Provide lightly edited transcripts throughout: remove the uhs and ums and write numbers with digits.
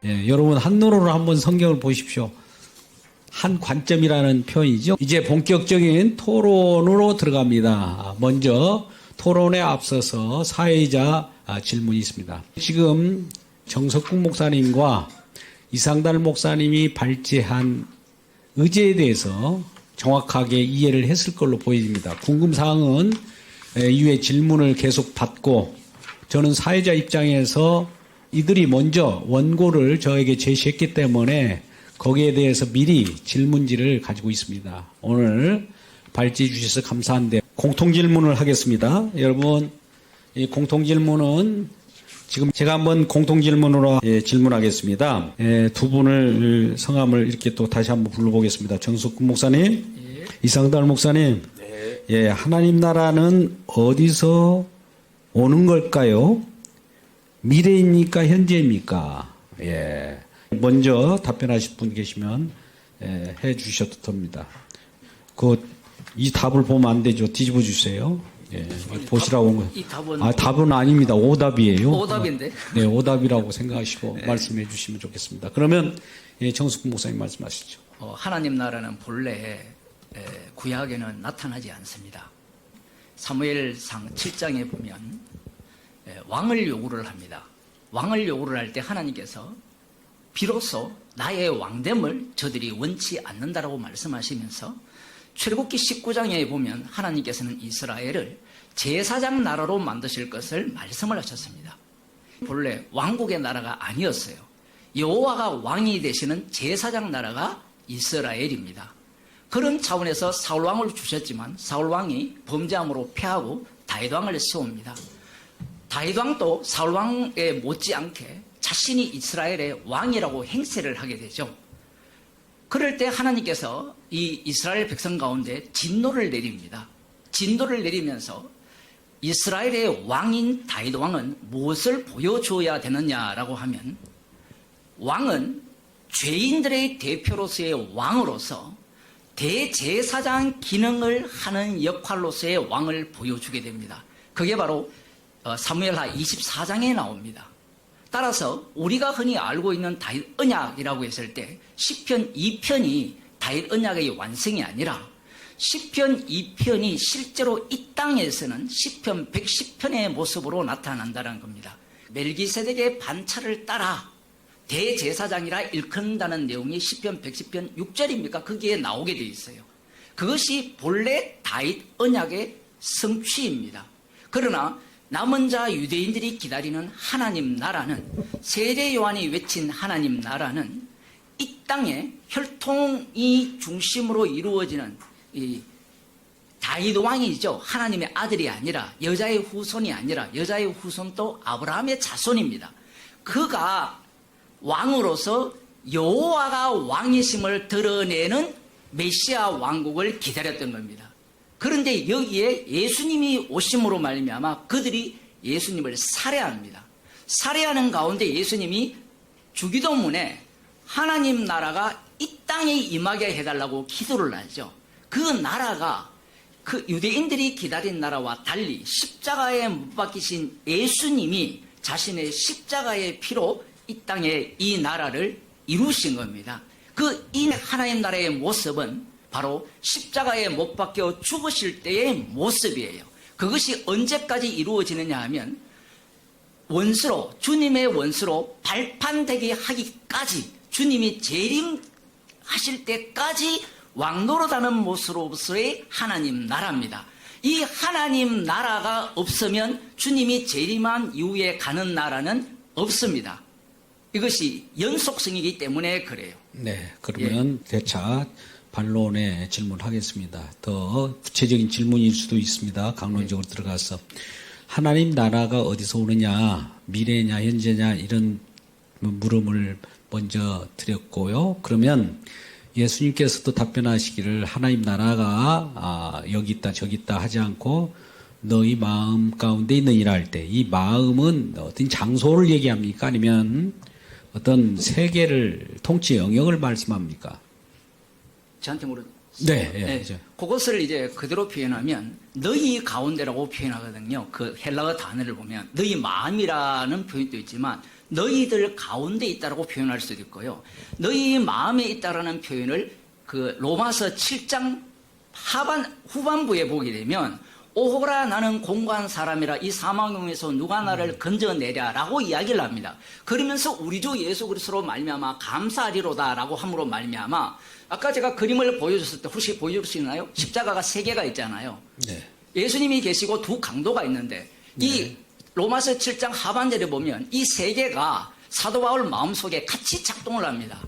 여러분 한눈으로 한번 성경을 보십시오. 한 관점이라는 표현이죠. 이제 본격적인 토론으로 들어갑니다. 먼저 토론에 앞서서 사회자 질문이 있습니다. 지금 정석국 목사님과 이상달 목사님이 발제한 의제에 대해서 정확하게 이해를 했을 걸로 보입니다. 궁금사항은 이후에 질문을 계속 받고, 저는 사회자 입장에서 이들이 먼저 원고를 저에게 제시했기 때문에 거기에 대해서 미리 질문지를 가지고 있습니다. 오늘 발제해 주셔서 감사한데 공통질문을 하겠습니다. 여러분, 이 공통질문은 지금 제가 한번 공통질문으로 질문하겠습니다. 두 분을 성함을 이렇게 또 다시 한번 불러보겠습니다. 정석국 목사님, 이상달 목사님. 하나님 나라는 어디서 오는 걸까요? 미래입니까? 현재입니까? 먼저 답변하실 분 계시면 해 주셔도 됩니다. 이 답을 보면 안 되죠. 뒤집어 주세요. 보시라고 온 거예요. 답은 아닙니다. 오답이에요. 오답인데? 네, 오답이라고 생각하시고 말씀해 주시면 좋겠습니다. 그러면 정숙 목사님 말씀하시죠. 하나님 나라는 본래 구약에는 나타나지 않습니다. 사무엘상 7장에 보면 왕을 요구를 합니다. 왕을 요구를 할 때 하나님께서 비로소 나의 왕됨을 저들이 원치 않는다라고 말씀하시면서 출애굽기 19장에 보면 하나님께서는 이스라엘을 제사장 나라로 만드실 것을 말씀을 하셨습니다. 본래 왕국의 나라가 아니었어요. 여호와가 왕이 되시는 제사장 나라가 이스라엘입니다. 그런 차원에서 사울왕을 주셨지만 사울왕이 범죄함으로 패하고 다윗왕을 세웁니다. 다윗왕도 사울왕에 못지않게 자신이 이스라엘의 왕이라고 행세를 하게 되죠. 그럴 때 하나님께서 이 이스라엘 백성 가운데 진노를 내립니다. 진노를 내리면서 이스라엘의 왕인 다윗왕은 무엇을 보여줘야 되느냐라고 하면, 왕은 죄인들의 대표로서의 왕으로서 대제사장 기능을 하는 역할로서의 왕을 보여주게 됩니다. 그게 바로 사무엘하 24장에 나옵니다. 따라서 우리가 흔히 알고 있는 다윗 언약이라고 했을 때 시편 2편이 다윗 언약의 완성이 아니라 시편 2편이 실제로 이 땅에서는 시편 110편의 모습으로 나타난다는 겁니다. 멜기세덱의 반차를 따라 대제사장이라 일컫는다는 내용이 시편 110편 6절입니까? 거기에 나오게 되어 있어요. 그것이 본래 다윗 언약의 성취입니다. 그러나 남은 자 유대인들이 기다리는 하나님 나라는, 세례 요한이 외친 하나님 나라는 이 땅에 혈통이 중심으로 이루어지는 이 다윗 왕이죠. 하나님의 아들이 아니라, 여자의 후손이 아니라, 여자의 후손도 아브라함의 자손입니다. 그가 왕으로서 여호와가 왕이심을 드러내는 메시아 왕국을 기다렸던 겁니다. 그런데 여기에 예수님이 오심으로 말미암아 그들이 예수님을 살해합니다. 살해하는 가운데 예수님이 주기도문에 하나님 나라가 이 땅에 임하게 해달라고 기도를 하죠. 그 나라가 그 유대인들이 기다린 나라와 달리 십자가에 못 박히신 예수님이 자신의 십자가의 피로 이 땅에 이 나라를 이루신 겁니다. 그 이 하나님 나라의 모습은 바로 십자가에 못 박혀 죽으실 때의 모습이에요. 그것이 언제까지 이루어지느냐 하면 원수로, 주님의 원수로 발판되게 하기까지, 주님이 재림하실 때까지 왕노릇하는 모습으로서의 하나님 나라입니다. 이 하나님 나라가 없으면 주님이 재림한 이후에 가는 나라는 없습니다. 이것이 연속성이기 때문에 그래요. 네, 그러면 대차 반론의 질문하겠습니다. 더 구체적인 질문일 수도 있습니다. 강론적으로 들어가서. 하나님 나라가 어디서 오느냐, 미래냐, 현재냐, 이런 물음을 먼저 드렸고요. 그러면 예수님께서도 답변하시기를 하나님 나라가 여기 있다 저기 있다 하지 않고 너희 마음 가운데 있느니라 할 때, 이 마음은 어떤 장소를 얘기합니까? 아니면 어떤 세계를, 통치 영역을 말씀합니까? 저한테 물은 네, 예, 네, 이제. 그것을 이제 그대로 표현하면 너희 가운데라고 표현하거든요. 그 헬라어 단어를 보면 너희 마음이라는 표현도 있지만 너희들 가운데 있다라고 표현할 수도 있고요. 너희 마음에 있다라는 표현을 그 로마서 7장 후반부에 보게 되면 오호라 나는 공고한 사람이라 이 사망에서 누가 나를 건져내랴라고 이야기를 합니다. 그러면서 우리 주 예수 그리스도로 말미암아 감사하리로다라고 함으로 말미암아 아까 제가 그림을 보여줬을 때 혹시 보여줄 수 있나요? 십자가가 3개가 있잖아요. 네. 예수님이 계시고 두 강도가 있는데 이 로마서 7장 하반절에 보면 이 3개가 사도 바울 마음속에 같이 작동을 합니다.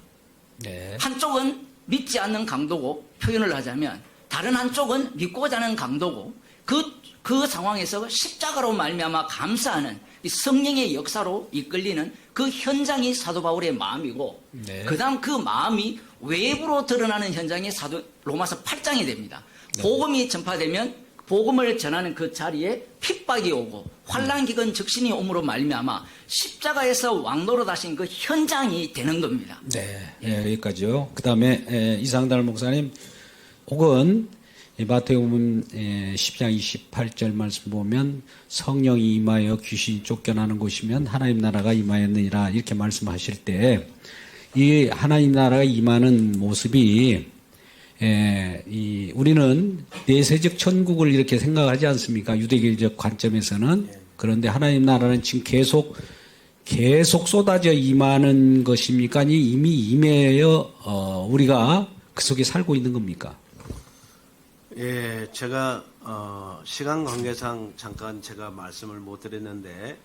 네. 한쪽은 믿지 않는 강도고 표현을 하자면 다른 한쪽은 믿고자 하는 강도고 그 상황에서 십자가로 말미암아 감사하는 이 성령의 역사로 이끌리는 그 현장이 사도 바울의 마음이고 네. 그다음 그 마음이 외부로 드러나는 현장이 로마서 8장이 됩니다. 복음이 전파되면 복음을 전하는 그 자리에 핍박이 오고 환난 기근 적신이 오므로 말미암아 십자가에서 왕노릇 하신 그 현장이 되는 겁니다. 네, 예, 여기까지요. 그 다음에 이상달 목사님, 혹은 마태복음 10장 28절 말씀 보면 성령이 임하여 귀신이 쫓겨나는 곳이면 하나님 나라가 임하였느니라 이렇게 말씀하실 때 이 하나님 나라가 임하는 모습이 우리는 내세적 천국을 이렇게 생각하지 않습니까? 유대교적 관점에서는. 그런데 하나님 나라는 지금 계속 쏟아져 임하는 것입니까? 아니 이미 임하여 우리가 그 속에 살고 있는 겁니까? 예, 제가 시간 관계상 잠깐 제가 말씀을 못 드렸는데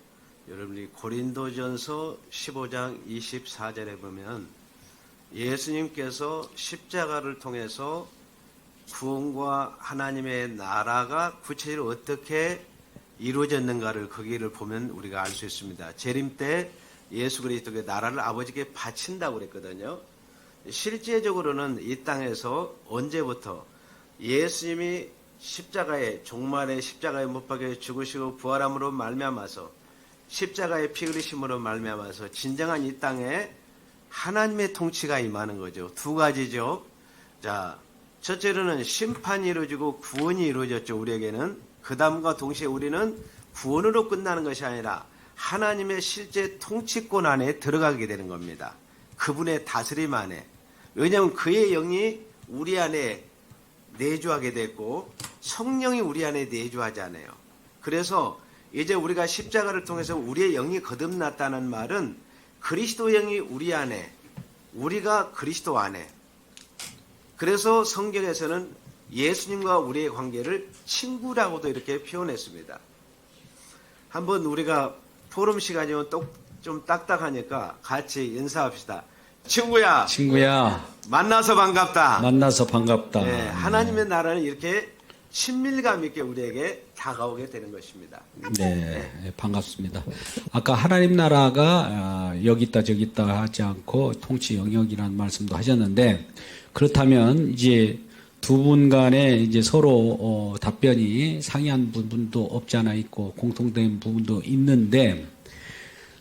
여러분이 고린도전서 15장 24절에 보면 예수님께서 십자가를 통해서 구원과 하나님의 나라가 구체적으로 어떻게 이루어졌는가를 거기를 보면 우리가 알 수 있습니다. 재림 때 예수 그리스도의 나라를 아버지께 바친다고 그랬거든요. 실제적으로는 이 땅에서 언제부터 예수님이 종말의 십자가에 못 박혀 죽으시고 부활함으로 말미암아서 십자가의 피 흘리심으로 말미암아서 진정한 이 땅에 하나님의 통치가 임하는 거죠. 두 가지죠. 자, 첫째로는 심판이 이루어지고 구원이 이루어졌죠. 우리에게는. 그 다음과 동시에 우리는 구원으로 끝나는 것이 아니라 하나님의 실제 통치권 안에 들어가게 되는 겁니다. 그분의 다스림 안에. 왜냐하면 그의 영이 우리 안에 내주하게 됐고 성령이 우리 안에 내주하잖아요. 그래서 이제 우리가 십자가를 통해서 우리의 영이 거듭났다는 말은 그리스도 영이 우리 안에, 우리가 그리스도 안에. 그래서 성경에서는 예수님과 우리의 관계를 친구라고도 이렇게 표현했습니다. 한번 우리가 포럼 시간이면 좀 딱딱하니까 같이 인사합시다. 친구야. 만나서 반갑다. 만나서 반갑다. 네, 하나님의 나라는 이렇게 친밀감 있게 우리에게 다가오게 되는 것입니다. 네, 반갑습니다. 아까 하나님 나라가 여기 있다 저기 있다 하지 않고 통치 영역이라는 말씀도 하셨는데 그렇다면 이제 두 분 간에 이제 서로 답변이 상이한 부분도 없지 않아 있고 공통된 부분도 있는데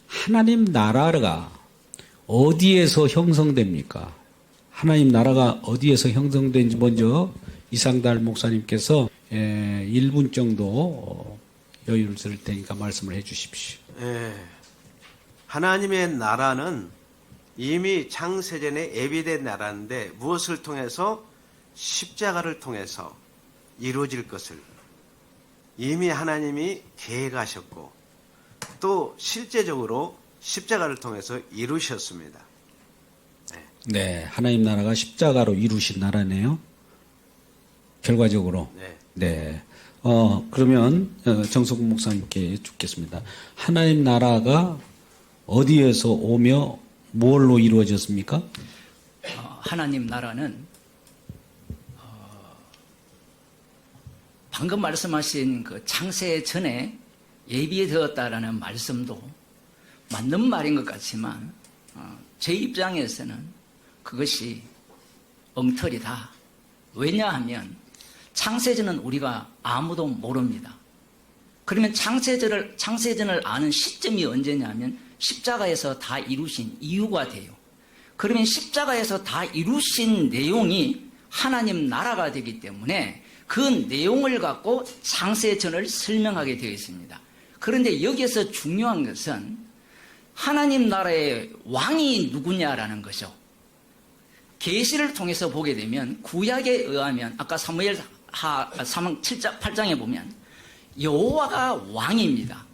하나님 나라가 어디에서 형성됩니까? 하나님 나라가 어디에서 형성된지 먼저 이상달 목사님께서 1분 정도 여유를 드릴 테니까 말씀을 해 주십시오. 예, 하나님의 나라는 이미 창세전에 예비된 나라인데 무엇을 통해서? 십자가를 통해서 이루어질 것을 이미 하나님이 계획하셨고 또 실제적으로 십자가를 통해서 이루셨습니다. 네, 하나님 나라가 십자가로 이루신 나라네요. 결과적으로. 네. 그러면 정석훈 목사님께 여쭙겠습니다. 하나님 나라가 어디에서 오며 뭘로 이루어졌습니까? 하나님 나라는 방금 말씀하신 그 창세 전에 예비되었다라는 말씀도 맞는 말인 것 같지만 제 입장에서는 그것이 엉터리다. 왜냐하면 창세전은 우리가 아무도 모릅니다. 그러면 창세전을 아는 시점이 언제냐면 십자가에서 다 이루신 이유가 돼요. 그러면 십자가에서 다 이루신 내용이 하나님 나라가 되기 때문에 그 내용을 갖고 창세전을 설명하게 되어 있습니다. 그런데 여기에서 중요한 것은 하나님 나라의 왕이 누구냐라는 거죠. 계시를 통해서 보게 되면 구약에 의하면 아까 사무엘 8장에 보면 여호와가 왕입니다.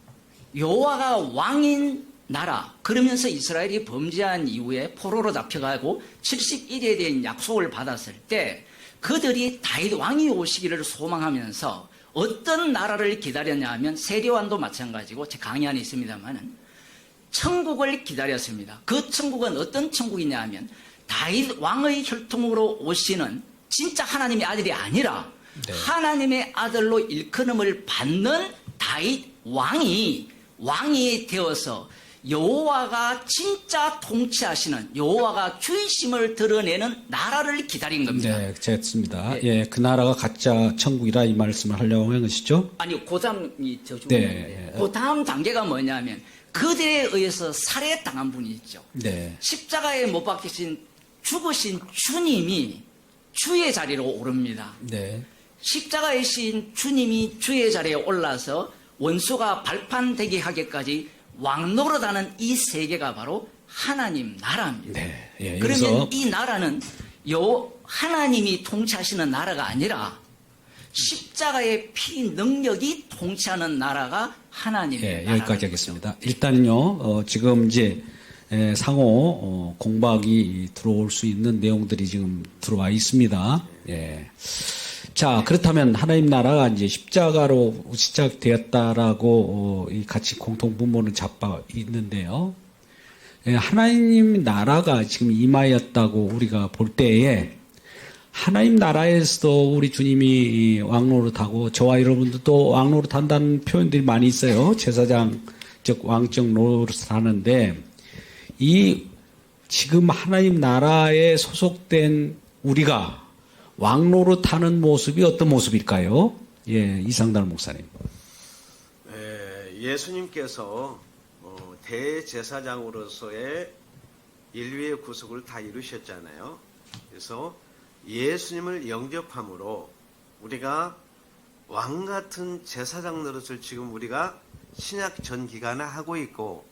여호와가 왕인 나라. 그러면서 이스라엘이 범죄한 이후에 포로로 잡혀가고 70일에 대한 약속을 받았을 때 그들이 다윗 왕이 오시기를 소망하면서 어떤 나라를 기다렸냐 하면 세례요한도 마찬가지고 제 강의 안에 있습니다만은 천국을 기다렸습니다. 그 천국은 어떤 천국이냐 하면 다윗 왕의 혈통으로 오시는 진짜 하나님의 아들이 아니라 네. 하나님의 아들로 일컬음을 받는 다윗 왕이 되어서 여호와가 진짜 통치하시는 여호와가 주의심을 드러내는 나라를 기다린 겁니다. 네, 됐습니다. 예, 그 나라가 가짜 천국이라 이 말씀을 하려고 하는 것이죠. 아니, 그 다음이 저 네, 중요한데 그 다음 단계가 뭐냐면 그들에 의해서 살해당한 분이 있죠. 네. 십자가에 못 박히신 죽으신 주님이 주의 자리로 오릅니다. 네. 십자가에 신 주님이 주의 자리에 올라서 원수가 발판되게 하기까지 왕노릇하는 이 세계가 바로 하나님 나라입니다. 네. 예, 그러면 여기서 이 나라는 하나님이 통치하시는 나라가 아니라 십자가의 피 능력이 통치하는 나라가 하나님의 예, 나라입니다. 여기까지 하겠습니다. 일단요, 지금 이제 상호 공박이 들어올 수 있는 내용들이 지금 들어와 있습니다. 예. 자, 그렇다면 하나님 나라가 이제 십자가로 시작되었다라고 이 같이 공통 분모는 잡아 있는데요. 예, 하나님 나라가 지금 임하였다고 우리가 볼 때에 하나님 나라에서도 우리 주님이 왕노릇하고 저와 여러분들도 왕노릇한다는 표현들이 많이 있어요. 제사장 즉 왕적 노릇을 하는데 이 지금 하나님 나라에 소속된 우리가 왕노릇하는 모습이 어떤 모습일까요? 예, 이상달 목사님. 예수님께서 대제사장으로서의 인류의 구속을 다 이루셨잖아요. 그래서 예수님을 영접함으로 우리가 왕 같은 제사장 노릇을 지금 우리가 신약 전 기간에 하고 있고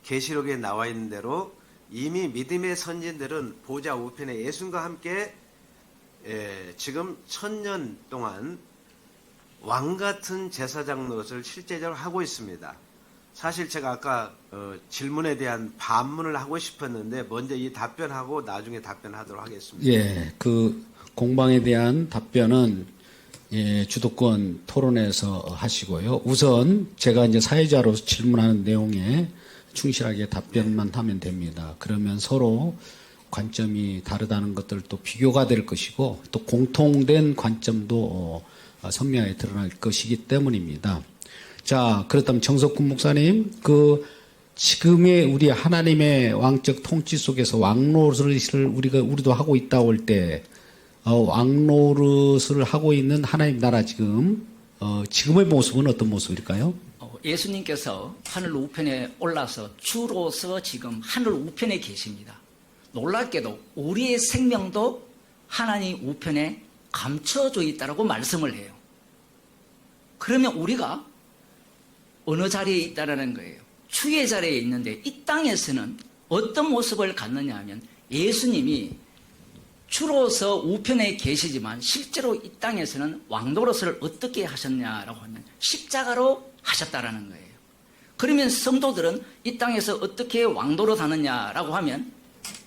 계시록에 나와 있는 대로 이미 믿음의 선진들은 보좌 우편에 예수님과 함께 지금 1000년 동안 왕 같은 제사장 노릇을 실제적으로 하고 있습니다. 사실 제가 아까 질문에 대한 반문을 하고 싶었는데 먼저 이 답변하고 나중에 답변하도록 하겠습니다. 예, 그 공방에 대한 답변은 예, 주도권 토론에서 하시고요. 우선 제가 이제 사회자로서 질문하는 내용에 충실하게 답변만 하면 됩니다. 그러면 서로 관점이 다르다는 것들도 비교가 될 것이고 또 공통된 관점도 선명하게 드러날 것이기 때문입니다. 자, 그렇다면 정석군 목사님, 그 지금의 우리 하나님의 왕적 통치 속에서 왕노릇을 우리도 하고 있다고 할 때 왕노릇을 하고 있는 하나님 나라 지금의 모습은 어떤 모습일까요? 예수님께서 하늘 우편에 올라서 주로서 지금 하늘 우편에 계십니다. 놀랍게도 우리의 생명도 하나님 우편에 감춰져 있다라고 말씀을 해요. 그러면 우리가 어느 자리에 있다라는 거예요? 주의 자리에 있는데 이 땅에서는 어떤 모습을 갖느냐 하면 예수님이 주로서 우편에 계시지만 실제로 이 땅에서는 왕노릇을 어떻게 하셨냐라고 하면 십자가로 하셨다라는 거예요. 그러면 성도들은 이 땅에서 어떻게 왕노릇 하느냐라고 하면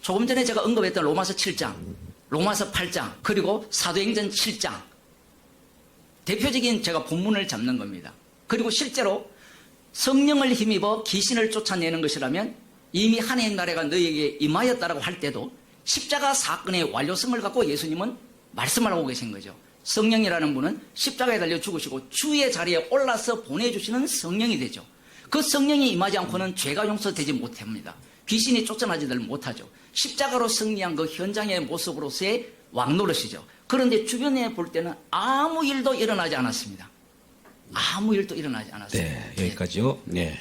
조금 전에 제가 언급했던 로마서 7장, 로마서 8장, 그리고 사도행전 7장 대표적인 제가 본문을 잡는 겁니다. 그리고 실제로 성령을 힘입어 귀신을 쫓아내는 것이라면 이미 하나님 나라가 너희에게 임하였다라고 할 때도 십자가 사건의 완료성을 갖고 예수님은 말씀을 하고 계신 거죠. 성령이라는 분은 십자가에 달려 죽으시고 주의 자리에 올라서 보내주시는 성령이 되죠. 그 성령이 임하지 않고는 죄가 용서되지 못합니다. 귀신이 쫓아나지들 못하죠. 십자가로 승리한 그 현장의 모습으로서의 왕노릇이죠. 그런데 주변에 볼 때는 아무 일도 일어나지 않았습니다. 아무 일도 일어나지 않았습니다. 네, 여기까지요. 네.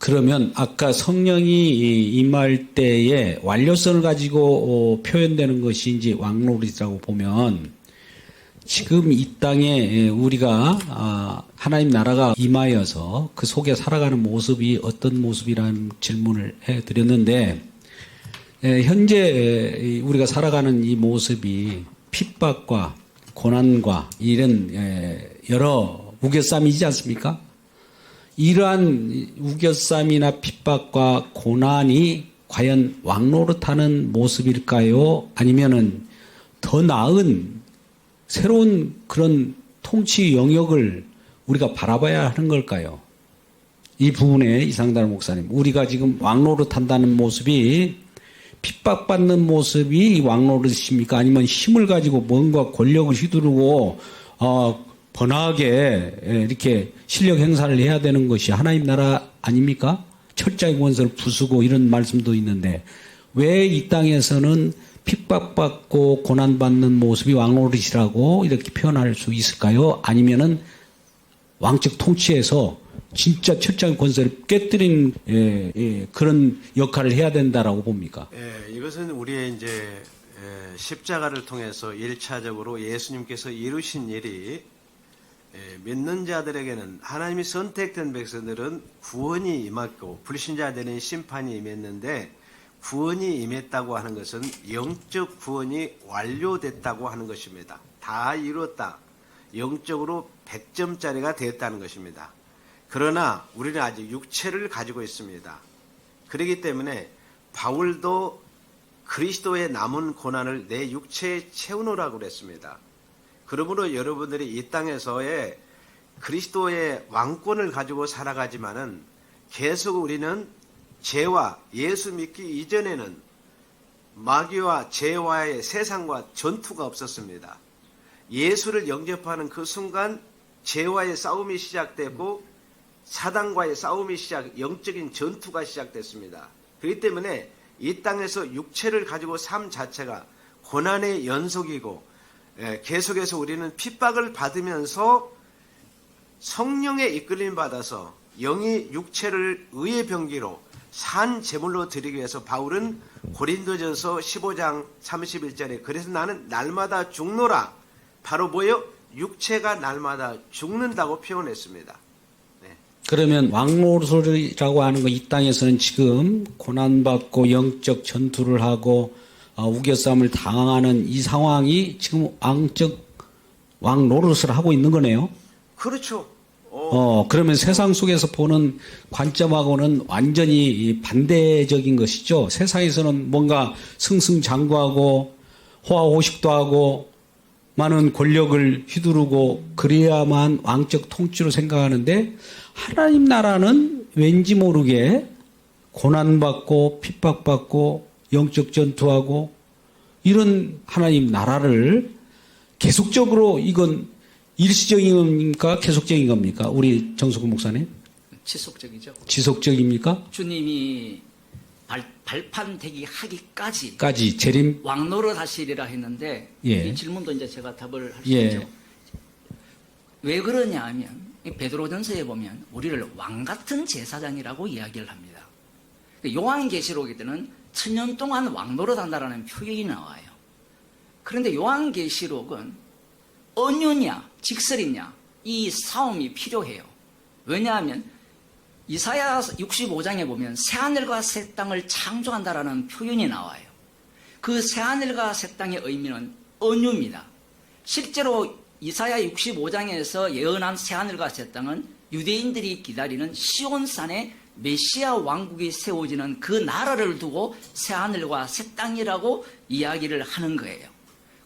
그러면 아까 성령이 임할 때에 완료성을 가지고 표현되는 것이 이제 왕노릇이라고 보면 지금 이 땅에 우리가 하나님 나라가 임하여서 그 속에 살아가는 모습이 어떤 모습이라는 질문을 해드렸는데 현재 우리가 살아가는 이 모습이 핍박과 고난과 이런 여러 우겨쌈이지 않습니까? 이러한 우겨쌈이나 핍박과 고난이 과연 왕노릇하는 모습일까요? 아니면은 더 나은 새로운 그런 통치 영역을 우리가 바라봐야 하는 걸까요? 이 부분에 이상달 목사님, 우리가 지금 왕노릇한다는 모습이 핍박받는 모습이 왕노릇입니까? 아니면 힘을 가지고 뭔가 권력을 휘두르고 번화하게 이렇게 실력 행사를 해야 되는 것이 하나님 나라 아닙니까? 철장의 권세를 부수고 이런 말씀도 있는데 왜 이 땅에서는 핍박받고 고난받는 모습이 왕노릇이라고 이렇게 표현할 수 있을까요? 아니면은 왕적 통치에서 진짜 철장의 권세를 깨뜨린 그런 역할을 해야 된다라고 봅니까? 이것은 우리의 이제 십자가를 통해서 1차적으로 예수님께서 이루신 일이 믿는 자들에게는 하나님이 선택된 백성들은 구원이 임했고 불신자들은 심판이 임했는데 구원이 임했다고 하는 것은 영적 구원이 완료됐다고 하는 것입니다. 다 이루었다. 영적으로 100점짜리가 됐다는 것입니다. 그러나 우리는 아직 육체를 가지고 있습니다. 그렇기 때문에 바울도 그리스도의 남은 고난을 내 육체에 채우노라고 그랬습니다. 그러므로 여러분들이 이 땅에서의 그리스도의 왕권을 가지고 살아가지만은 계속 우리는 죄와 예수 믿기 이전에는 마귀와 죄와의 세상과 전투가 없었습니다. 예수를 영접하는 그 순간 죄와의 싸움이 시작되고 사단과의 싸움이 영적인 전투가 시작됐습니다. 그렇기 때문에 이 땅에서 육체를 가지고 삶 자체가 고난의 연속이고 계속해서 우리는 핍박을 받으면서 성령의 이끌림 받아서 영이 육체를 의의 병기로 산 제물로 드리기 위해서 바울은 고린도전서 15장 31절에 그래서 나는 날마다 죽노라. 바로 뭐예요? 육체가 날마다 죽는다고 표현했습니다. 그러면 왕노릇이라고 하는 거 이 땅에서는 지금 고난받고 영적 전투를 하고 우겨싸움을 당하는 이 상황이 지금 왕노릇을 하고 있는 거네요. 그렇죠. 그러면 세상 속에서 보는 관점하고는 완전히 반대적인 것이죠. 세상에서는 뭔가 승승장구하고 호화호식도 하고 많은 권력을 휘두르고 그래야만 왕적 통치로 생각하는데 하나님 나라는 왠지 모르게 고난받고 핍박받고 영적 전투하고 이런 하나님 나라를 계속적으로 이건 일시적인 겁니까? 계속적인 겁니까? 우리 정석훈 목사님? 지속적이죠. 지속적입니까? 주님이 발판되기 하기까지 재림? 왕노릇 하시리라 했는데 예. 이 질문도 이제 제가 답을 할 수 예. 있죠. 왜 그러냐 하면 베드로전서에 보면 우리를 왕같은 제사장이라고 이야기를 합니다. 요한계시록에 때는 천년 동안 왕노릇 한다라는 표현이 나와요. 그런데 요한계시록은 언유냐 직설이냐 이 싸움이 필요해요. 왜냐하면 이사야 65장에 보면 새하늘과 새 땅을 창조한다라는 표현이 나와요. 그 새하늘과 새 땅의 의미는 언유입니다. 실제로 이사야 65장에서 예언한 새하늘과 새 땅은 유대인들이 기다리는 시온산에 메시아 왕국이 세워지는 그 나라를 두고 새하늘과 새 땅이라고 이야기를 하는 거예요.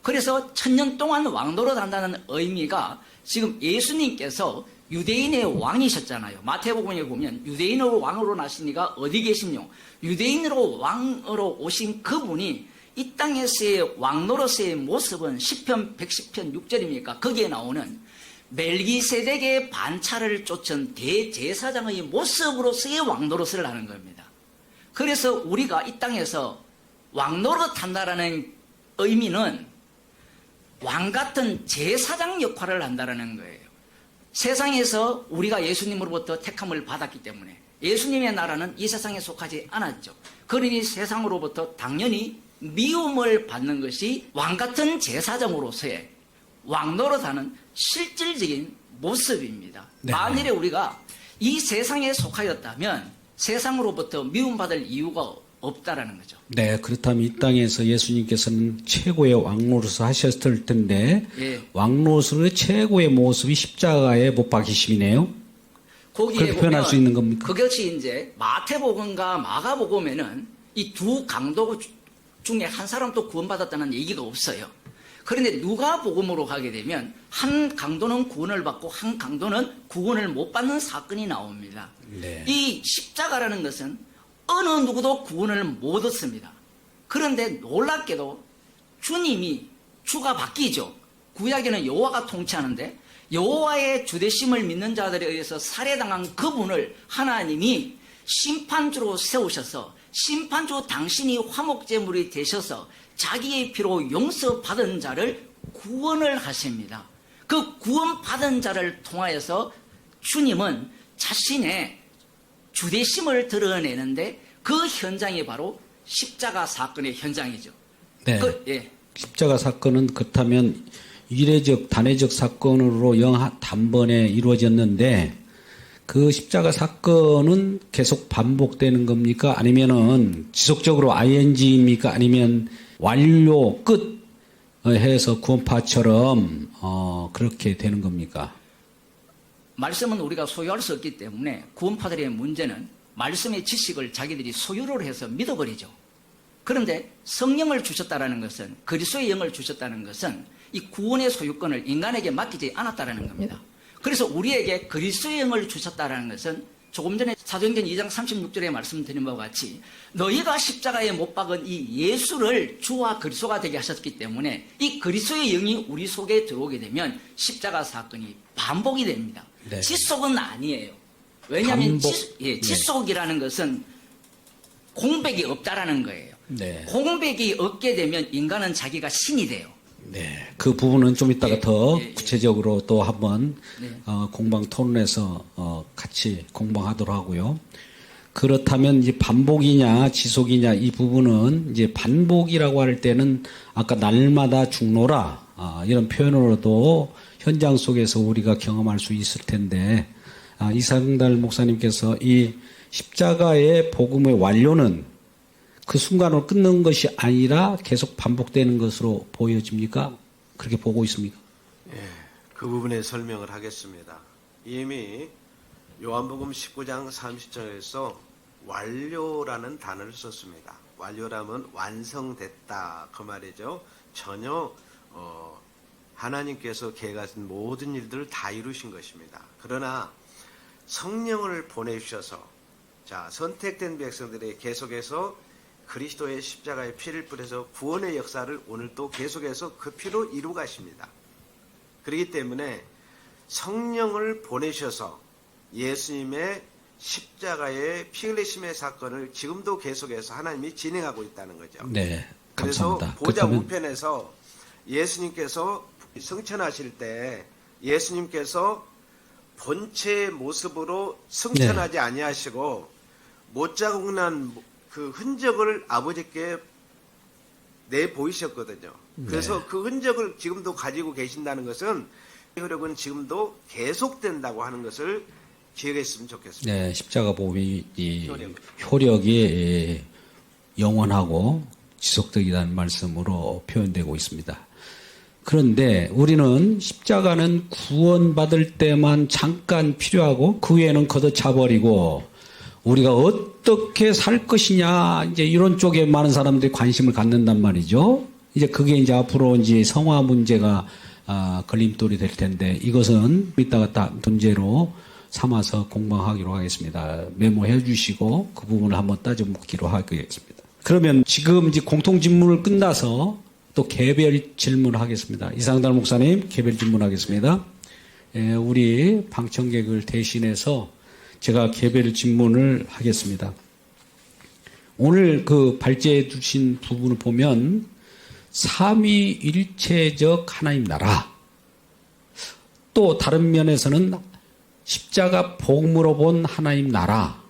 그래서 천년 동안 왕노릇 한다는 의미가 지금 예수님께서 유대인의 왕이셨잖아요. 마태복음에 보면 유대인으로 왕으로 나시니가 어디 계시뇨? 유대인으로 왕으로 오신 그분이 이 땅에서의 왕노릇의 모습은 시편 110편 6절입니까? 거기에 나오는 멜기세덱의 반차를 쫓은 대제사장의 모습으로서의 왕노릇을 하는 겁니다. 그래서 우리가 이 땅에서 왕노릇 한다라는 의미는 왕 같은 제사장 역할을 한다라는 거예요. 세상에서 우리가 예수님으로부터 택함을 받았기 때문에 예수님의 나라는 이 세상에 속하지 않았죠. 그러니 세상으로부터 당연히 미움을 받는 것이 왕같은 제사장으로서의 왕노릇하는 실질적인 모습입니다. 네. 만일에 우리가 이 세상에 속하였다면 세상으로부터 미움받을 이유가 없다라는 거죠. 네, 그렇다면 이 땅에서 예수님께서는 최고의 왕노릇을 하셨을 텐데 예. 왕노릇의 최고의 모습이 십자가에 못 박히심이네요. 거기에 그렇게 표현할 수 있는 겁니까? 그것이 이제 마태복음과 마가복음에는 이 두 강도 중에 한 사람도 구원받았다는 얘기가 없어요. 그런데 누가복음으로 가게 되면 한 강도는 구원을 받고 한 강도는 구원을 못 받는 사건이 나옵니다. 네. 이 십자가라는 것은 어느 누구도 구원을 못 얻습니다. 그런데 놀랍게도 주님이 주가 바뀌죠. 구약에는 여호와가 통치하는데 여호와의 주되심을 믿는 자들에 의해서 살해당한 그분을 하나님이 심판주로 세우셔서 심판주 당신이 화목제물이 되셔서 자기의 피로 용서받은 자를 구원을 하십니다. 그 구원받은 자를 통하여서 주님은 자신의 주되심을 드러내는데 그 현장이 바로 십자가 사건의 현장이죠. 네. 예. 십자가 사건은 그렇다면 이례적 단회적 사건으로 단번에 이루어졌는데 그 십자가 사건은 계속 반복되는 겁니까? 아니면은 지속적으로 ing입니까? 아니면 완료 끝 해서 구원파처럼 그렇게 되는 겁니까? 말씀은 우리가 소유할 수 없기 때문에 구원파들의 문제는 말씀의 지식을 자기들이 소유를 해서 믿어버리죠. 그런데 성령을 주셨다는 것은 그리스도의 영을 주셨다는 것은 이 구원의 소유권을 인간에게 맡기지 않았다는 겁니다. 그래서 우리에게 그리스도의 영을 주셨다는 것은 조금 전에 사도행전 2장 36절에 말씀드린 바와 같이 너희가 십자가에 못 박은 이 예수를 주와 그리스도가 되게 하셨기 때문에 이 그리스도의 영이 우리 속에 들어오게 되면 십자가 사건이 반복이 됩니다. 네. 지속은 아니에요. 왜냐하면 반복. 지속이라는 것은 공백이 없다라는 거예요. 네. 공백이 없게 되면 인간은 자기가 신이 돼요. 네, 그 부분은 좀 이따가 더 예. 구체적으로 또 한번 네. 공방 토론에서 같이 공방하도록 하고요. 그렇다면 이제 반복이냐 지속이냐 이 부분은 이제 반복이라고 할 때는 아까 날마다 죽노라 이런 표현으로도 현장 속에서 우리가 경험할 수 있을 텐데 이상달 목사님께서 이 십자가의 복음의 완료는 그 순간으로 끊는 것이 아니라 계속 반복되는 것으로 보여집니까? 그렇게 보고 있습니까? 그 부분에 설명을 하겠습니다. 이미 요한복음 19장 30절에서 완료라는 단어를 썼습니다. 완료라면 완성됐다 그 말이죠. 전혀 하나님께서 계획하신 모든 일들을 다 이루신 것입니다. 그러나 성령을 보내주셔서 선택된 백성들에게 계속해서 그리스도의 십자가의 피를 뿌려서 구원의 역사를 오늘 또 계속해서 그 피로 이루 가십니다. 그렇기 때문에 성령을 보내셔서 예수님의 십자가의 피 흘리심의 사건을 지금도 계속해서 하나님이 진행하고 있다는 거죠. 네, 그래서 감사합니다. 보좌 그렇다면- 우편에서 예수님께서 승천하실 때 예수님께서 본체의 모습으로 승천하지 아니하시고 못자국 난 그 흔적을 아버지께 내 보이셨거든요. 그래서 그 흔적을 지금도 가지고 계신다는 것은 효력은 지금도 계속된다고 하는 것을 기억했으면 좋겠습니다. 네, 십자가 복음이 이 효력. 효력이 영원하고 지속적이라는 말씀으로 표현되고 있습니다. 그런데 우리는 십자가는 구원받을 때만 잠깐 필요하고 그 후에는 걷어차버리고 우리가 어떻게 살 것이냐 이제 이런 쪽에 많은 사람들이 관심을 갖는단 말이죠. 이제 그게 이제 앞으로 이제 성화 문제가 걸림돌이 될 텐데 이것은 이따가 딱 문제로 삼아서 공방하기로 하겠습니다. 메모해 주시고 그 부분을 한번 따져 묻기로 하겠습니다. 그러면 지금 이제 공통 질문을 끝나서 또 개별 질문을 하겠습니다. 이상달 목사님 개별 질문하겠습니다. 우리 방청객을 대신해서 제가 개별 질문을 하겠습니다. 오늘 그 발제해 주신 부분을 보면 삼위일체적 하나님 나라 또 다른 면에서는 십자가 복음으로 본 하나님 나라.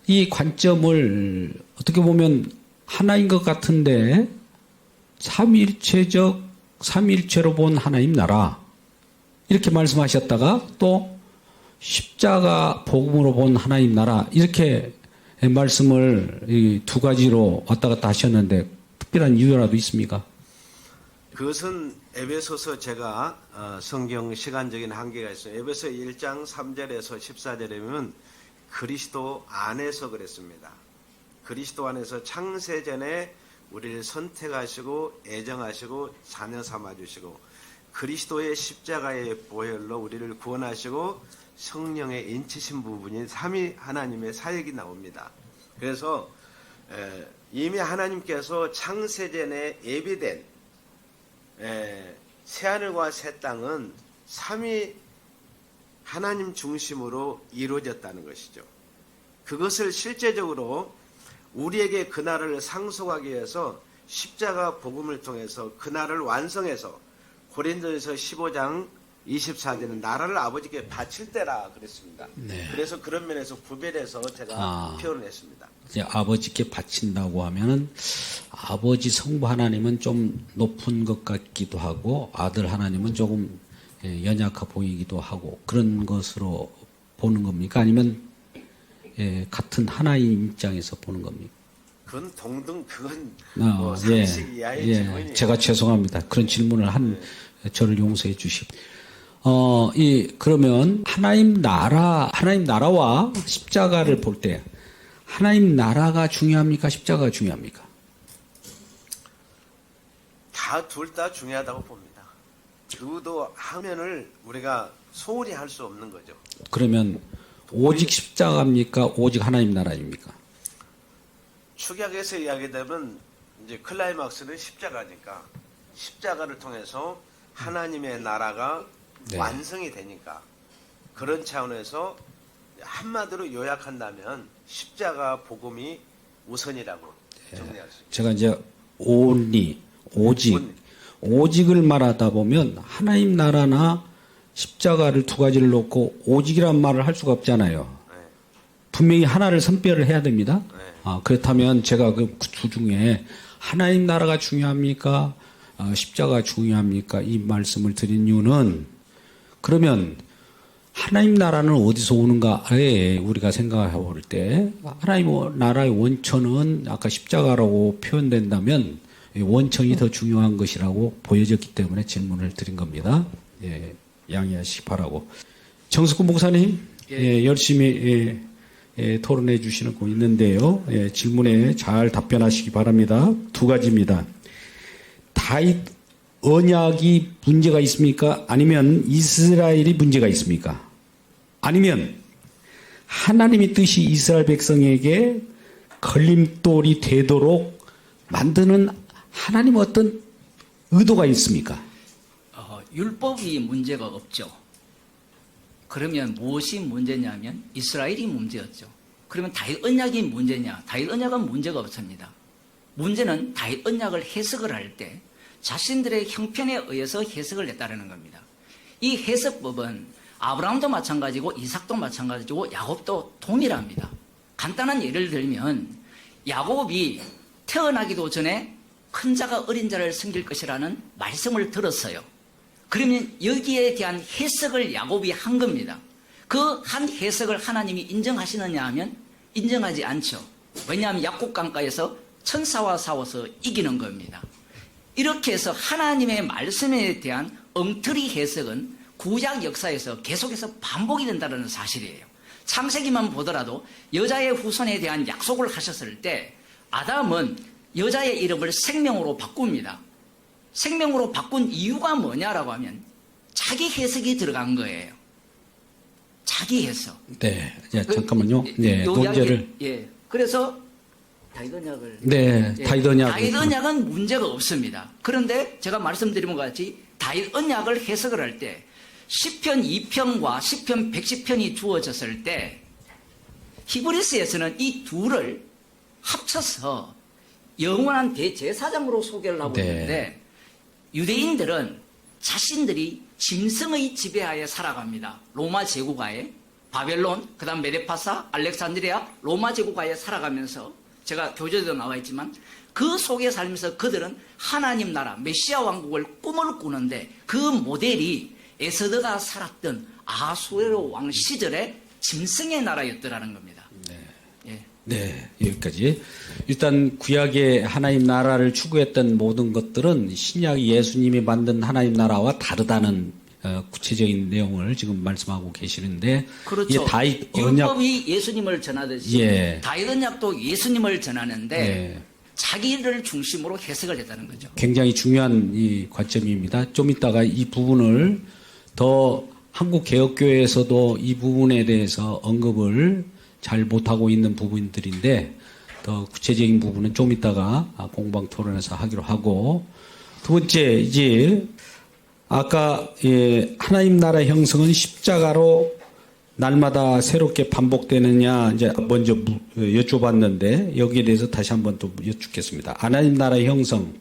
이 관점을 어떻게 보면 하나인 것 같은데 삼위일체로 본 하나님 나라. 이렇게 말씀하셨다가 또 십자가 복음으로 본 하나님 나라. 이렇게 말씀을 이 두 가지로 왔다 갔다 하셨는데 특별한 이유라도 있습니까? 그것은 에베소서 제가 성경 시간적인 한계가 있어요. 에베소 1장 3절에서 14절에 보면 그리스도 안에서 그랬습니다. 그리스도 안에서 창세전에 우리를 선택하시고 애정하시고 자녀 삼아주시고 그리스도의 십자가의 보혈로 우리를 구원하시고 성령의 인치신 부분이 삼위 하나님의 사역이 나옵니다. 그래서 이미 하나님께서 창세전에 예비된 새하늘과 새 땅은 삼위 하나님 중심으로 이루어졌다는 것이죠. 그것을 실제적으로 우리에게 그날을 상속하기 위해서 십자가 복음을 통해서 그날을 완성해서 고린도전서 15장 24절은 나라를 아버지께 바칠 때라 그랬습니다. 네. 그래서 그런 면에서 구별해서 제가 표현을 했습니다. 이제 아버지께 바친다고 하면은 아버지 성부 하나님은 좀 높은 것 같기도 하고 아들 하나님은 조금 연약해 보이기도 하고 그런 것으로 보는 겁니까? 아니면 같은 하나님 입장에서 보는 겁니까? 그건 동등 그건 뭐 상식 이하의 질문이에요. 제가 죄송합니다. 그런 질문을 한 저를 용서해 주십시오. 그러면 하나님 나라와 십자가를 볼 때 하나님 나라가 중요합니까? 십자가가 중요합니까? 둘 다 중요하다고 봅니다. 누구도 하면을 우리가 소홀히 할 수 없는 거죠. 그러면 오직 십자가입니까? 오직 하나님 나라입니까? 축약에서 이야기되면 이제 클라이막스는 십자가니까 십자가를 통해서 하나님의 나라가 네. 완성이 되니까 그런 차원에서 한마디로 요약한다면 십자가 복음이 우선이라고 정리할 수 있습니다. 제가 이제 오직을 말하다 보면 하나님 나라나 십자가를 두 가지를 놓고 오직이란 말을 할 수가 없잖아요. 네. 분명히 하나를 선별을 해야 됩니다. 네. 그렇다면 제가 그 두 중에 하나님 나라가 중요합니까? 십자가가 중요합니까? 이 말씀을 드린 이유는 그러면 하나님 나라는 어디서 오는가에 우리가 생각해 볼 때 하나님 나라의 원천은 아까 십자가라고 표현된다면 원천이 더 중요한 것이라고 보여졌기 때문에 질문을 드린 겁니다. 양해하시기 바라고. 정석구 목사님 열심히 토론해 주시는 거 있는데요. 질문에 잘 답변하시기 바랍니다. 두 가지입니다. 다윗 언약이 문제가 있습니까? 아니면 이스라엘이 문제가 있습니까? 아니면 하나님의 뜻이 이스라엘 백성에게 걸림돌이 되도록 만드는 하나님 어떤 의도가 있습니까? 율법이 문제가 없죠. 그러면 무엇이 문제냐면 이스라엘이 문제였죠. 그러면 다윗 언약이 문제냐? 다윗 언약은 문제가 없습니다. 문제는 다윗 언약을 해석을 할 때 자신들의 형편에 의해서 해석을 했다는 겁니다. 이 해석법은 아브라함도 마찬가지고 이삭도 마찬가지고 야곱도 동일합니다. 간단한 예를 들면 야곱이 태어나기도 전에 큰 자가 어린 자를 섬길 것이라는 말씀을 들었어요. 그러면 여기에 대한 해석을 야곱이 한 겁니다. 그 한 해석을 하나님이 인정하시느냐 하면 인정하지 않죠. 왜냐하면 약국 강가에서 천사와 싸워서 이기는 겁니다. 이렇게 해서 하나님의 말씀에 대한 엉터리 해석은 구약 역사에서 계속해서 반복이 된다는 사실이에요. 창세기만 보더라도 여자의 후손에 대한 약속을 하셨을 때 아담은 여자의 이름을 생명으로 바꿉니다. 생명으로 바꾼 이유가 뭐냐라고 하면 자기 해석이 들어간 거예요. 자기 해석. 네, 잠깐만요. 논제를. 그래서 다윗 언약을. 다윗 언약. 다윗 언약은 문제가 없습니다. 그런데 제가 말씀드린 것 같이 다윗 언약을 해석을 할 때 시편 2편과 시편 110편이 주어졌을 때 히브리스에서는 이 둘을 합쳐서 영원한 대제사장으로 소개를 하고 있는데 유대인들은 자신들이 짐승의 지배하에 살아갑니다. 로마 제국하에, 바벨론, 그 다음 메데파사, 알렉산드리아, 로마 제국하에 살아가면서 제가 교재에도 나와 있지만 그 속에 살면서 그들은 하나님 나라, 메시아 왕국을 꿈을 꾸는데 그 모델이 에스더가 살았던 아수에로 왕 시절의 짐승의 나라였더라는 겁니다. 예. 네, 여기까지. 일단 구약의 하나님 나라를 추구했던 모든 것들은 신약 예수님이 만든 하나님 나라와 다르다는 구체적인 내용을 지금 말씀하고 계시는데, 그렇죠. 이게 다윗 언약, 율법이 예수님을 전하듯이 예. 다윗 언약도 예수님을 전하는데 예. 자기를 중심으로 해석을 했다는 거죠. 굉장히 중요한 이 관점입니다. 좀 이따가 이 부분을 더 한국 개혁교회에서도 이 부분에 대해서 언급을 잘 못하고 있는 부분들인데, 더 구체적인 부분은 좀 이따가 공방 토론에서 하기로 하고, 두 번째, 이제 아까 하나님 나라 형성은 십자가로 날마다 새롭게 반복되느냐 이제 먼저 여쭤봤는데, 여기에 대해서 다시 한번 또 여쭙겠습니다. 하나님 나라 형성,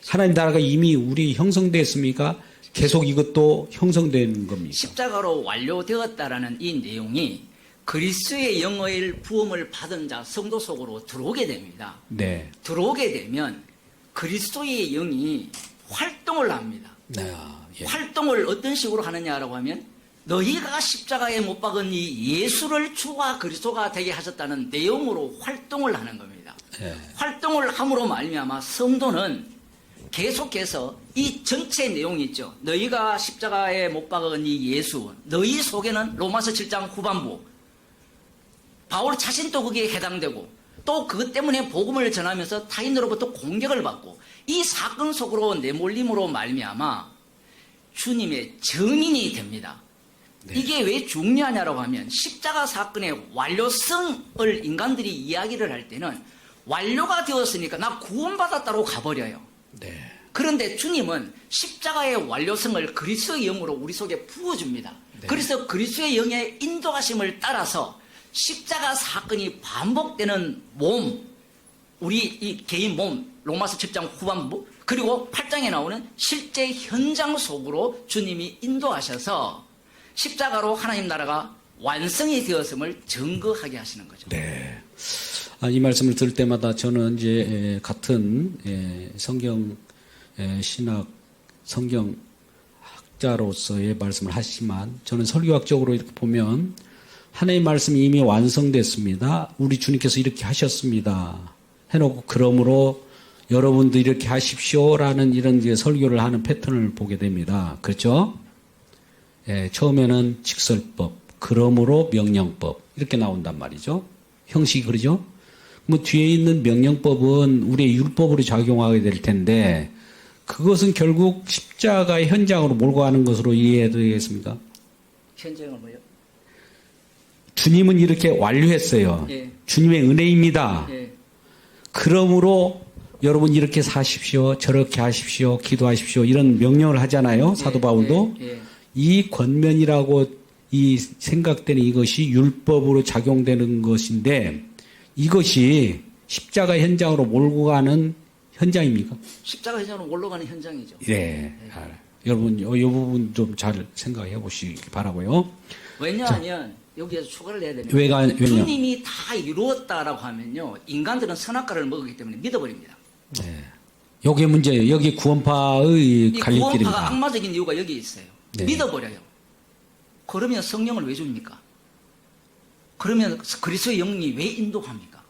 하나님 나라가 이미 우리 형성됐습니까? 계속 이것도 형성되는 겁니까? 십자가로 완료되었다라는 이 내용이 그리스도의 영의 부음을 받은 자 성도 속으로 들어오게 됩니다. 네. 들어오게 되면 그리스도의 영이 활동을 합니다. 네. 예. 활동을 어떤 식으로 하느냐라고 하면 너희가 십자가에 못 박은 이 예수를 주와 그리스도가 되게 하셨다는 내용으로 활동을 하는 겁니다. 예. 활동을 함으로 말미암아 성도는 계속해서 이 전체 내용이 있죠. 너희가 십자가에 못 박은 이 예수, 너희 속에는 로마서 7장 후반부 바울 자신도 거기에 해당되고 또 그것 때문에 복음을 전하면서 타인으로부터 공격을 받고 이 사건 속으로 내몰림으로 말미암아 주님의 증인이 됩니다. 네. 이게 왜 중요하냐라고 하면 십자가 사건의 완료성을 인간들이 이야기를 할 때는 완료가 되었으니까 나 구원받았다고 가버려요. 네. 그런데 주님은 십자가의 완료성을 그리스도의 영으로 우리 속에 부어줍니다. 네. 그래서 그리스도의 영의 인도하심을 따라서 십자가 사건이 반복되는 몸, 우리 이 개인 몸, 로마서 7장 후반부, 그리고 8장에 나오는 실제 현장 속으로 주님이 인도하셔서 십자가로 하나님 나라가 완성이 되었음을 증거하게 하시는 거죠. 네. 이 말씀을 들을 때마다 저는 이제 같은 성경 신학 성경 학자로서의 말씀을 하시지만, 저는 설교학적으로 이렇게 보면 하나님의 말씀이 이미 완성됐습니다. 우리 주님께서 이렇게 하셨습니다. 해놓고 그러므로 여러분도 이렇게 하십시오라는 이런 이제 설교를 하는 패턴을 보게 됩니다. 그렇죠? 처음에는 직설법, 그러므로 명령법 이렇게 나온단 말이죠. 형식이 그러죠? 뭐 뒤에 있는 명령법은 우리의 율법으로 작용하게 될 텐데 그것은 결국 십자가의 현장으로 몰고 가는 것으로 이해해도 되겠습니까? 현장을 뭐요? 주님은 이렇게 완료했어요. 예. 주님의 은혜입니다. 예. 그러므로 여러분 이렇게 사십시오, 저렇게 하십시오, 기도하십시오 이런 명령을 하잖아요. 사도 바울도. 이 권면이라고 이 생각되는 이것이 율법으로 작용되는 것인데 이것이 십자가 현장으로 몰고 가는 현장입니까? 십자가 현장으로 올라가는 현장이죠. 네. 여러분 이 부분 좀 잘 생각해 보시기 바라고요. 왜냐하면 여기에서 추가를 해야 되는 왜냐? 주님이 다 이루었다라고 하면요, 인간들은 선악과를 먹었기 때문에 믿어버립니다. 네. 여기 문제예요. 여기 구원파의 이 갈림길입니다. 구원파가 악마적인 이유가 여기 있어요. 네. 믿어버려요. 그러면 성령을 왜 줍니까? 그러면 그리스도의 영이 왜 인도합니까?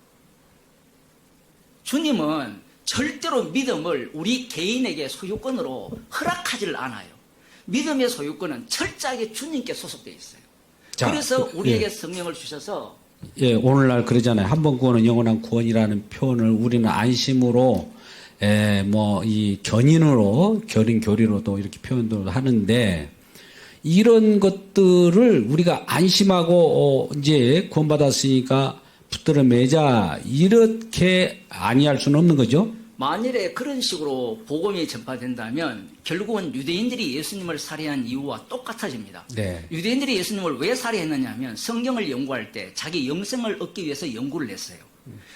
주님은 절대로 믿음을 우리 개인에게 소유권으로 허락하지를 않아요. 믿음의 소유권은 철저하게 주님께 소속되어 있어요. 자, 그래서 우리에게 성령을 주셔서 오늘날 그러잖아요. 한 번 구원은 영원한 구원이라는 표현을 우리는 안심으로 이 견인으로 교리로도 이렇게 표현도 하는데, 이런 것들을 우리가 안심하고 이제 구원받았으니까 붙들어 매자 이렇게 아니할 수는 없는 거죠. 만일에 그런 식으로 복음이 전파된다면 결국은 유대인들이 예수님을 살해한 이유와 똑같아집니다. 네. 유대인들이 예수님을 왜 살해했느냐 하면 성경을 연구할 때 자기 영생을 얻기 위해서 연구를 했어요.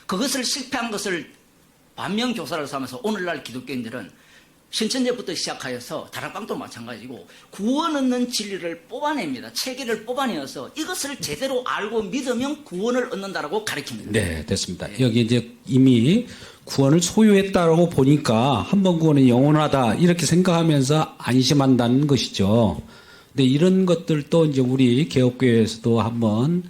그것을 실패한 것을 반면교사를 삼아서 오늘날 기독교인들은 신천지부터 시작하여서 다락방도 마찬가지고 구원 얻는 진리를 뽑아냅니다. 체계를 뽑아내어서 이것을 제대로 알고 믿으면 구원을 얻는다라고 가르칩니다. 네, 됐습니다. 여기 이제 이미 구원을 소유했다라고 보니까 한 번 구원은 영원하다 이렇게 생각하면서 안심한다는 것이죠. 근데 이런 것들도 이제 우리 개혁교회에서도 한번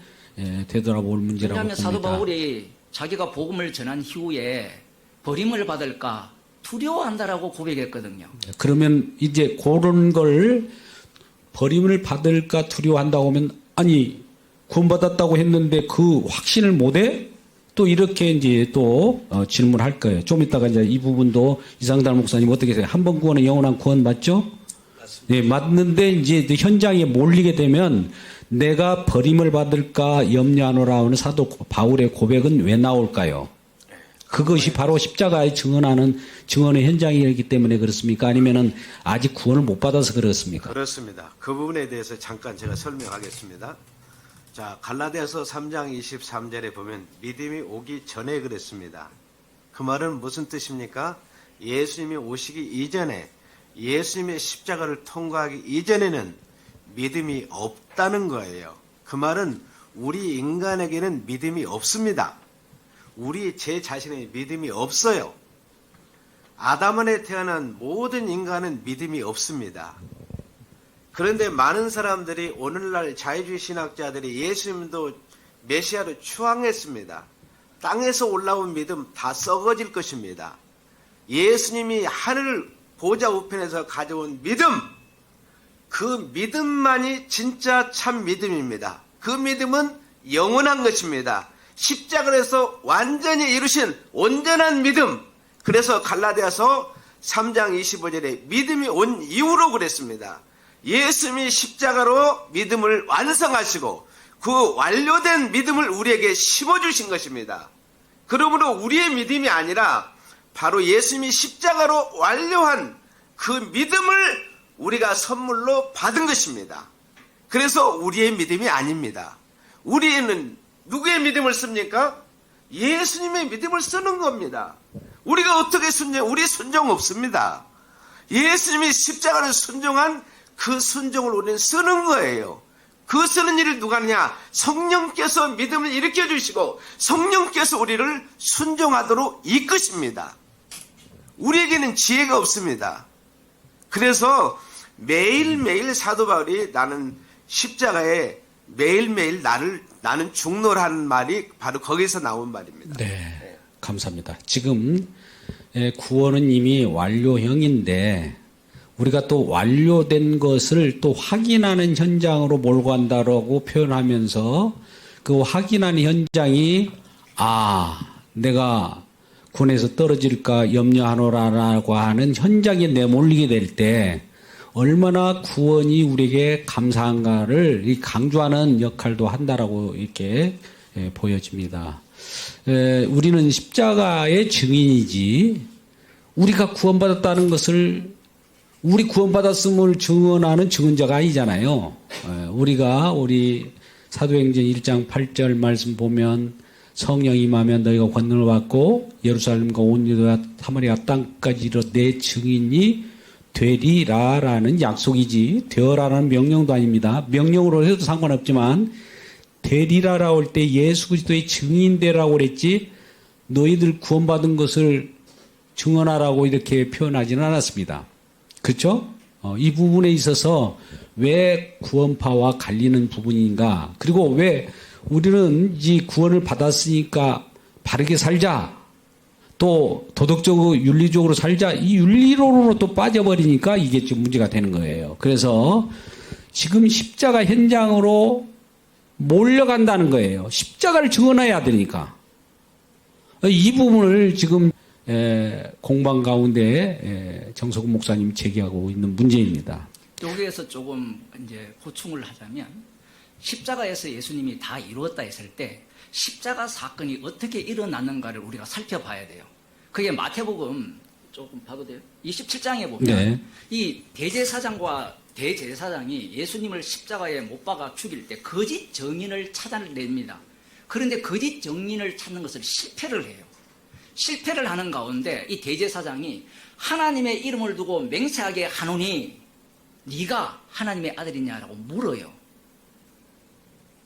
되돌아볼 문제라고 왜냐하면 봅니다. 사도 바울이 자기가 복음을 전한 이후에 버림을 받을까 두려워한다라고 고백했거든요. 그러면 이제 그런 걸 버림을 받을까 두려워한다고 하면 아니 구원받았다고 했는데 그 확신을 못해? 또 이렇게 이제 또 질문할 거예요. 좀 이따가 이제 이 부분도 이상달 목사님 어떻게 생각해요? 한 번 구원은 영원한 구원 맞죠? 네, 맞는데 이제 현장에 몰리게 되면 내가 버림을 받을까 염려하노라 하는 사도 바울의 고백은 왜 나올까요? 그것이 바로 십자가에 증언의 현장이기 때문에 그렇습니까? 아니면은 아직 구원을 못 받아서 그렇습니까? 그렇습니다. 그 부분에 대해서 잠깐 제가 설명하겠습니다. 자, 갈라디아서 3장 23절에 보면 믿음이 오기 전에 그랬습니다. 그 말은 무슨 뜻입니까? 예수님이 오시기 이전에 예수님의 십자가를 통과하기 이전에는 믿음이 없다는 거예요. 그 말은 우리 인간에게는 믿음이 없습니다. 우리 제 자신의 믿음이 없어요. 아담원에 태어난 모든 인간은 믿음이 없습니다. 그런데 많은 사람들이 오늘날 자유주의 신학자들이 예수님도 메시아로 추앙했습니다. 땅에서 올라온 믿음 다 썩어질 것입니다. 예수님이 하늘 보좌 우편에서 가져온 믿음, 그 믿음만이 진짜 참 믿음입니다. 그 믿음은 영원한 것입니다. 십자가에서 완전히 이루신 온전한 믿음. 그래서 갈라디아서 3장 25절에 믿음이 온 이후로 그랬습니다. 예수님이 십자가로 믿음을 완성하시고 그 완료된 믿음을 우리에게 심어주신 것입니다. 그러므로 우리의 믿음이 아니라 바로 예수님이 십자가로 완료한 그 믿음을 우리가 선물로 받은 것입니다. 그래서 우리의 믿음이 아닙니다. 우리는 누구의 믿음을 씁니까? 예수님의 믿음을 쓰는 겁니다. 우리가 어떻게 우리 순종 없습니다. 예수님이 십자가를 순종한 그 순종을 우리는 쓰는 거예요. 그 쓰는 일을 누가 하냐? 성령께서 믿음을 일으켜 주시고 성령께서 우리를 순종하도록 이끄십니다. 우리에게는 지혜가 없습니다. 그래서 매일매일 사도 바울이 나는 십자가에 매일매일 나는 죽노라는 말이 바로 거기서 나온 말입니다. 네, 감사합니다. 지금 구원은 이미 완료형인데 우리가 또 완료된 것을 또 확인하는 현장으로 몰고 간다라고 표현하면서 그 확인하는 현장이 내가 군에서 떨어질까 염려하노라라고 하는 현장에 내몰리게 될 때 얼마나 구원이 우리에게 감사한가를 강조하는 역할도 한다라고 이렇게 보여집니다. 우리는 십자가의 증인이지 우리가 구원받았다는 것을 우리 구원받았음을 증언하는 증언자가 아니잖아요. 우리 사도행전 1장 8절 말씀 보면 성령이 임하면 너희가 권능을 받고 예루살렘과 온 유다와 사마리아 땅까지 이르러 내 증인이 되리라라는 약속이지 되어라라는 명령도 아닙니다. 명령으로 해도 상관없지만 되리라라고 할 때 예수 그리스도의 증인되라고 그랬지 너희들 구원받은 것을 증언하라고 이렇게 표현하지는 않았습니다. 그렇죠? 이 부분에 있어서 왜 구원파와 갈리는 부분인가? 그리고 왜 우리는 이 구원을 받았으니까 바르게 살자. 또 도덕적으로 윤리적으로 살자. 이 윤리론으로 또 빠져버리니까 이게 좀 문제가 되는 거예요. 그래서 지금 십자가 현장으로 몰려간다는 거예요. 십자가를 증언해야 되니까. 이 부분을 지금 공방 가운데 정석훈 목사님 제기하고 있는 문제입니다. 여기에서 조금 이제 보충을 하자면 십자가에서 예수님이 다 이루었다 했을 때 십자가 사건이 어떻게 일어났는가를 우리가 살펴봐야 돼요. 그게 마태복음 조금 봐도 돼요? 27장에 보면 네. 이 대제사장과 대제사장이 예수님을 십자가에 못 박아 죽일 때 거짓 증인을 찾아냅니다. 그런데 거짓 증인을 찾는 것을 실패를 해요. 실패를 하는 가운데 이 대제사장이 하나님의 이름을 두고 맹세하게 하노니 네가 하나님의 아들이냐라고 물어요.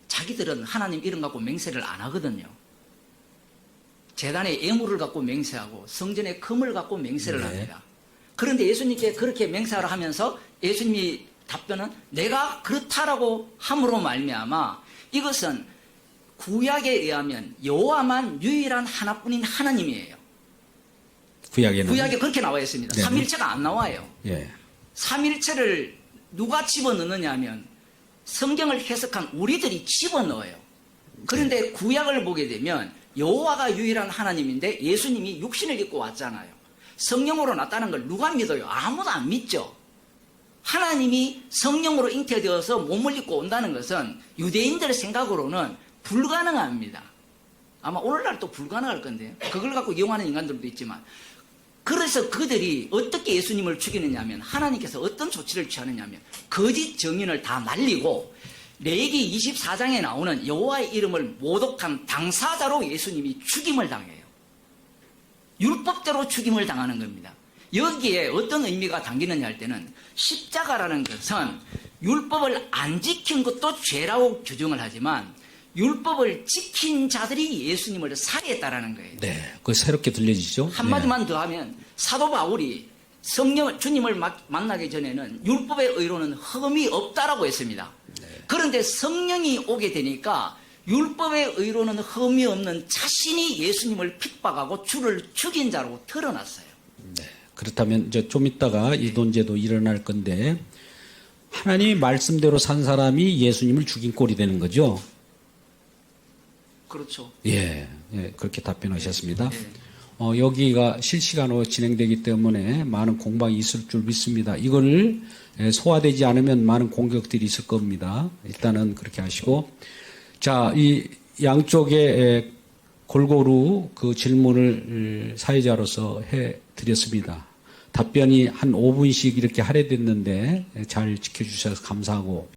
자기들은 하나님 이름 갖고 맹세를 안 하거든요. 제단의 예물을 갖고 맹세하고 성전의 금을 갖고 맹세를 네. 합니다. 그런데 예수님께 그렇게 맹세를 하면서 예수님이 답변은 내가 그렇다라고 함으로 말미암아 이것은 구약에 의하면 여호와만 유일한 하나뿐인 하나님이에요. 구약에는 구약에 그렇게 나와 있습니다. 네. 삼일체가 안 나와요. 예. 삼일체를 누가 집어넣느냐 하면 성경을 해석한 우리들이 집어넣어요. 그런데 구약을 보게 되면 여호와가 유일한 하나님인데 예수님이 육신을 입고 왔잖아요. 성령으로 났다는 걸 누가 믿어요? 아무도 안 믿죠. 하나님이 성령으로 잉태되어서 몸을 입고 온다는 것은 유대인들의 생각으로는 불가능합니다. 아마 오늘날 또 불가능할 건데요. 그걸 갖고 이용하는 인간들도 있지만 그래서 그들이 어떻게 예수님을 죽이느냐 하면 하나님께서 어떤 조치를 취하느냐 하면 거짓 증인을 다 날리고 레위기 24장에 나오는 여호와의 이름을 모독한 당사자로 예수님이 죽임을 당해요. 율법대로 죽임을 당하는 겁니다. 여기에 어떤 의미가 담기느냐 할 때는 십자가라는 것은 율법을 안 지킨 것도 죄라고 규정을 하지만 율법을 지킨 자들이 예수님을 살해했다라는 거예요. 네. 그 새롭게 들려지죠? 한마디만 더 하면 사도 바울이 주님을 만나기 전에는 율법의 의로는 흠이 없다라고 했습니다. 그런데 성령이 오게 되니까 율법의 의로는 흠이 없는 자신이 예수님을 핍박하고 주를 죽인 자로 드러났어요. 네. 그렇다면 이제 좀 있다가 이 논제도 일어날 건데 하나님의 말씀대로 산 사람이 예수님을 죽인 꼴이 되는 거죠? 그렇죠. 예, 그렇게 답변하셨습니다. 네. 여기가 실시간으로 진행되기 때문에 많은 공방이 있을 줄 믿습니다. 이걸 소화되지 않으면 많은 공격들이 있을 겁니다. 일단은 그렇게 하시고, 자, 이 양쪽에 골고루 그 질문을 사회자로서 해 드렸습니다. 답변이 한 5분씩 이렇게 할애됐는데 잘 지켜주셔서 감사하고,